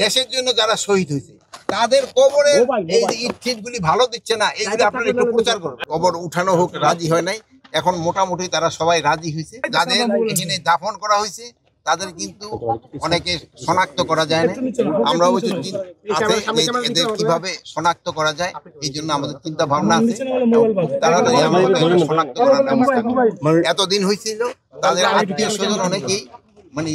দেশের জন্য যারা শহীদ হয়েছে তাদের কবরে এই যে ইট-টিটগুলি ভালো দিচ্ছে না, এইগুলি আপনারা একটু প্রচার করুন। কবর উঠানো হোক, রাজি হয় নাই, এখন মোটামুটি তারা সবাই রাজি হয়েছে। যাদের এখানে দাফন করা হয়েছে তাদের কিন্তু অনেকে শনাক্ত করা যায় না। আমরা অবশ্য এদের কিভাবে শনাক্ত করা যায় এই জন্য আমাদের চিন্তা ভাবনা আছে। তাড়াতাড়ি আমাদের শনাক্ত করার ব্যবস্থা এতদিন হয়েছিল, তাদের আত্মীয় স্বজন অনেকেই মানে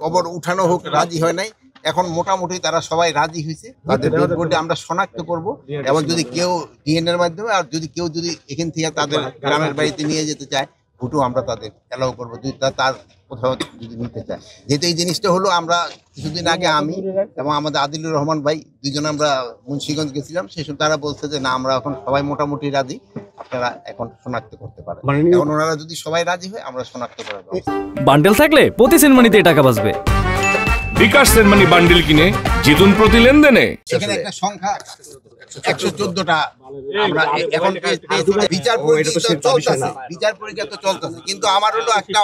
কবর উঠানো হোক, রাজি হয় নাই, এখন মোটামুটি তারা সবাই রাজি হয়েছে। তাদের বোর্ডে আমরা শনাক্ত করব এবং যদি কেউ ডিএনএর মাধ্যমে আর যদি কেউ এখান থেকে তাদের গ্রামের বাড়িতে নিয়ে যেতে চায় ভোটও আমরা তাদের অ্যালাউ করবো, যদি তার কোথাও যদি নিতে চায়। যেহেতু এই জিনিসটা হলো, আমরা কিছুদিন আগে আমি এবং আমাদের আদিলুর রহমান ভাই দুইজন আমরা মুন্সিগঞ্জ গেছিলাম, সেই সময় তারা বলছে যে না, আমরা এখন সবাই মোটামুটি রাজি, আপনারা এখন শনাক্ত করতে পারেন। এখন ওনারা যদি সবাই রাজি হয় আমরা শনাক্ত করাবো। বান্ডেল থাকলে প্রতি সেনমানিতে টাকা বাঁচবে। বিকাশ সেনমানি বান্ডেল কিনে জিতুন প্রতি লেনদেনে। সেখানে একটা সংখ্যা 114টা আমরা এখন বিচার পরীক্ষা তো চলতেছে, কিন্তু আমার হলো একটা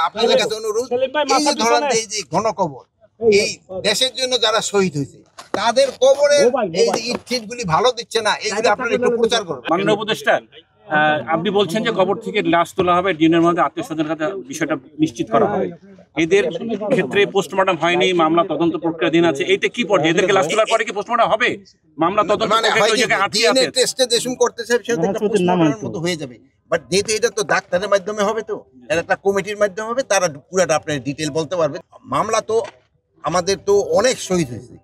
আপনাদের কাছে অনুরোধ, এই যে ধরেন এই যে ঘনকবর, এই দেশের জন্য যারা শহীদ হয়েছে তাদের কবরে এই যে ইট-টিটগুলি ভালো দিচ্ছে না, এইগুলি আপনারা একটু প্রচার করুন। মাননীয় উপদেষ্টা, আপনি বলছেন যে কবর থেকে লাশ তোলা হবে, ডিনের মধ্যে আত্মীয় স্বজনের কাছে বিষয়টা নিশ্চিত করা হবে। এদের ক্ষেত্রে পোস্টমর্টম হয়নি, মামলা তদন্ত প্রক্রিয়াধীন আছে, এইটা কি পড়ে? এদেরকে লাশ তোলার পরে কি পোস্টমর্টম হবে? মামলা তদন্ত মতো হয়ে যাবে, বাট যেহেতু এটা তো ডাক্তারের মাধ্যমে হবে, তো এর একটা কমিটির মাধ্যমে হবে, তারা পুরাটা আপনার ডিটেল বলতে পারবে। মামলা তো আমাদের তো অনেক শহীদ হয়েছে,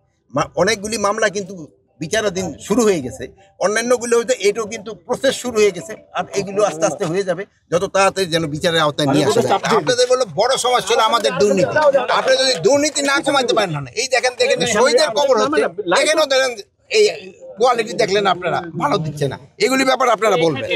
অনেকগুলি মামলা কিন্তু বিচারাধীন শুরু হয়ে গেছে, অন্যান্যগুলো হয়তো এটাও কিন্তু প্রসেস শুরু হয়ে গেছে, আর এগুলো আস্তে আস্তে হয়ে যাবে যত তাড়াতাড়ি যেন বিচারের আওতায় নিয়ে আসে। আপনাদের বলো বড় সমস্যা হলো আমাদের দুর্নীতি। আপনি যদি দুর্নীতি না কমাইতে পারেন না, এই দেখেন শহীদের কবর হচ্ছে, এখানেও দেখেন এই কোয়ালিটি দেখলেন আপনারা ভালো দিচ্ছে না, এগুলি ব্যাপার আপনারা বলবেন।